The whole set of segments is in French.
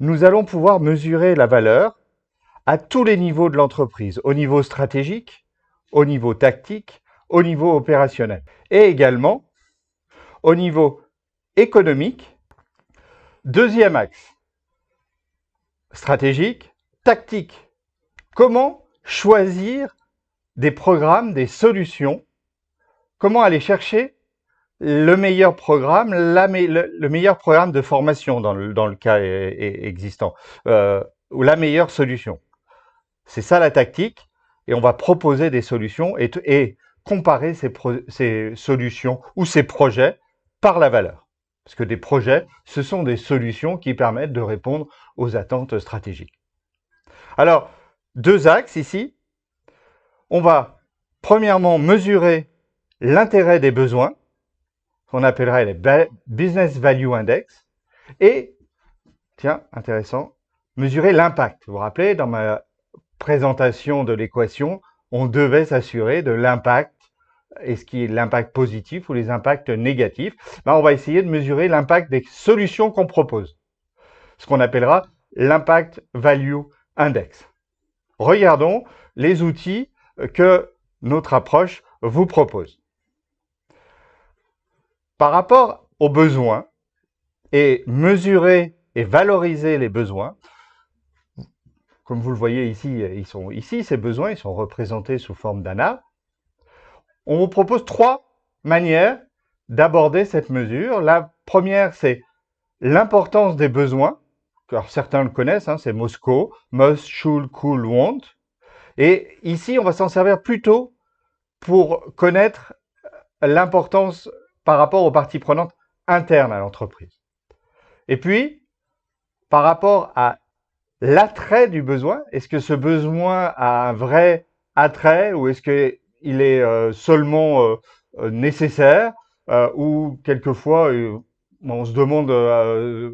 nous allons pouvoir mesurer la valeur à tous les niveaux de l'entreprise, au niveau stratégique, au niveau tactique, au niveau opérationnel et également au niveau économique. Deuxième axe, stratégique, tactique. Comment choisir des programmes, des solutions? Comment aller chercher le meilleur programme, le meilleur programme de formation dans le cas existant, ou la meilleure solution? C'est ça la tactique, et on va proposer des solutions et comparer ces solutions ou ces projets par la valeur. Parce que des projets, ce sont des solutions qui permettent de répondre aux attentes stratégiques. Alors, deux axes ici. On va premièrement mesurer l'intérêt des besoins, qu'on appellerait les Business Value Index, et, tiens, intéressant, mesurer l'impact. Vous vous rappelez, dans ma présentation de l'équation, on devait s'assurer de l'impact, est-ce qu'il y a l'impact positif ou les impacts négatifs. Ben, on va essayer de mesurer l'impact des solutions qu'on propose, ce qu'on appellera l'Impact Value Index. Regardons les outils que notre approche vous propose. Par rapport aux besoins, et mesurer et valoriser les besoins, comme vous le voyez ici, ils sont ici, ces besoins, ils sont représentés sous forme d'ANA. On vous propose trois manières d'aborder cette mesure. La première, c'est l'importance des besoins. Alors, certains le connaissent, hein, c'est MOSCO, Must, Should, Could, Want. Et ici, on va s'en servir plutôt pour connaître l'importance par rapport aux parties prenantes internes à l'entreprise. Et puis, par rapport à l'attrait du besoin, est-ce que ce besoin a un vrai attrait ou est-ce qu'il est seulement nécessaire ou quelquefois on se demande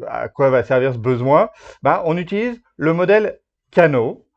à quoi va servir ce besoin? Ben, on utilise le modèle Kano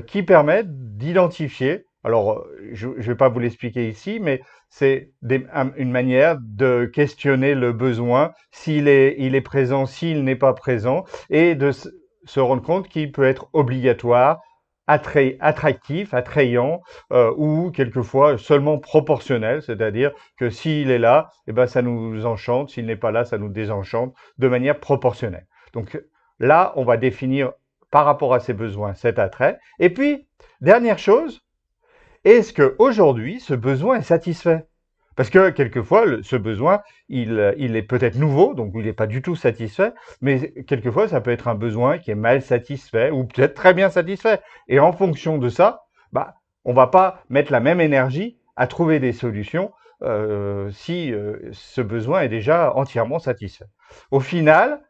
qui permet d'identifier, alors je ne vais pas vous l'expliquer ici, mais c'est une manière de questionner le besoin, s'il est présent, s'il n'est pas présent, et de se rendre compte qu'il peut être obligatoire, attractif, attrayant, ou quelquefois seulement proportionnel, c'est-à-dire que s'il est là, eh ben, ça nous enchante, s'il n'est pas là, ça nous désenchante, de manière proportionnelle. Donc là, on va définir par rapport à ses besoins cet attrait. Et puis, dernière chose, est-ce qu'aujourd'hui, ce besoin est satisfait? Parce que quelquefois, ce besoin, il est peut-être nouveau, donc il n'est pas du tout satisfait, mais quelquefois, ça peut être un besoin qui est mal satisfait ou peut-être très bien satisfait. Et en fonction de ça, bah, on ne va pas mettre la même énergie à trouver des solutions si ce besoin est déjà entièrement satisfait. Au final,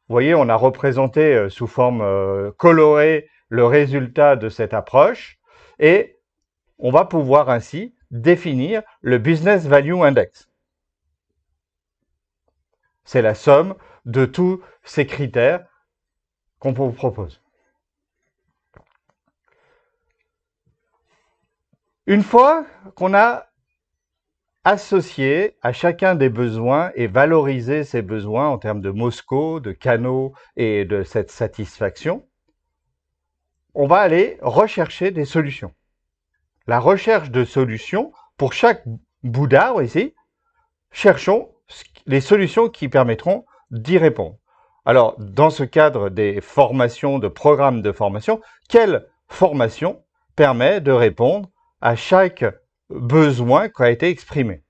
vous voyez, on a représenté sous forme colorée le résultat de cette approche et on va pouvoir ainsi définir le Business Value Index. C'est la somme de tous ces critères qu'on vous propose. Une fois qu'on a associé à chacun des besoins et valorisé ces besoins en termes de MOSCO, de Kano et de cette satisfaction, on va aller rechercher des solutions. La recherche de solutions, pour chaque bout d'arbre ici, cherchons les solutions qui permettront d'y répondre. Alors, dans ce cadre des formations, de programmes de formation, quelle formation permet de répondre à chaque besoin qui a été exprimé?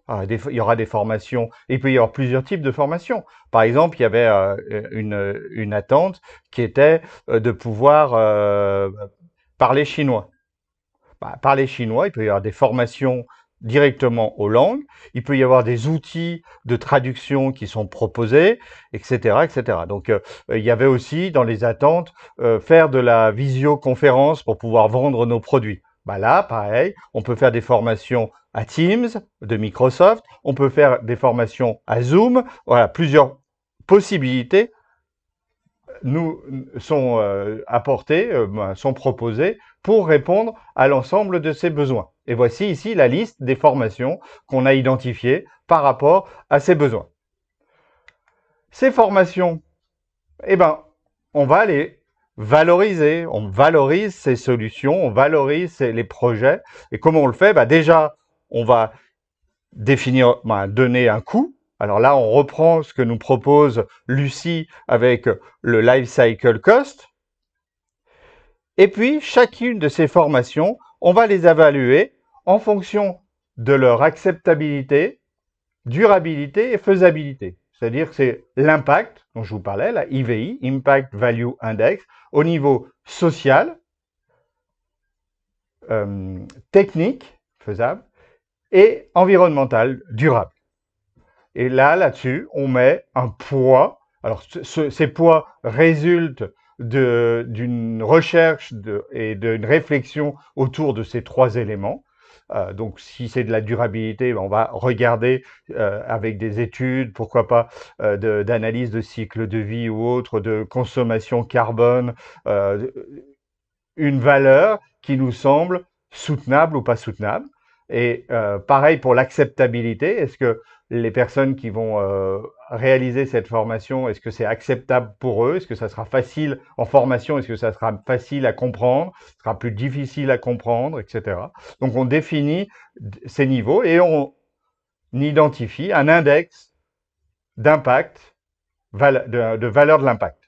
Alors, il y aura des formations, il peut y avoir plusieurs types de formations. Par exemple, il y avait une attente qui était de pouvoir parler chinois. Parler chinois, il peut y avoir des formations directement aux langues, il peut y avoir des outils de traduction qui sont proposés, etc., etc. Donc, il y avait aussi dans les attentes faire de la visioconférence pour pouvoir vendre nos produits. Là, pareil, on peut faire des formations à Teams de Microsoft, on peut faire des formations à Zoom, voilà, plusieurs possibilités nous sont apportées, sont proposées pour répondre à l'ensemble de ces besoins. Et voici ici la liste des formations qu'on a identifiées par rapport à ces besoins. Ces formations, eh ben, on va les valoriser. On valorise ces solutions, on valorise les projets. Et comment on le fait? Déjà, on va définir, donner un coût. Alors là, on reprend ce que nous propose Lucie avec le Life Cycle Cost. Et puis, chacune de ces formations, on va les évaluer en fonction de leur acceptabilité, durabilité et faisabilité. C'est-à-dire que c'est l'impact dont je vous parlais, la IVI, Impact Value Index, au niveau social, technique, faisable, et environnemental, durable. Et là-dessus, on met un poids. Alors, ces poids résultent d'une recherche et d'une réflexion autour de ces trois éléments. Donc, si c'est de la durabilité, on va regarder avec des études, pourquoi pas d'analyse de cycle de vie ou autre, de consommation carbone, une valeur qui nous semble soutenable ou pas soutenable. Et pareil pour l'acceptabilité, est-ce que les personnes qui vont réaliser cette formation, est-ce que c'est acceptable pour eux? Est-ce que ça sera facile en formation? Est-ce que ça sera facile à comprendre? Ce sera plus difficile à comprendre, etc. Donc on définit ces niveaux et on identifie un index d'impact, de valeur de l'impact.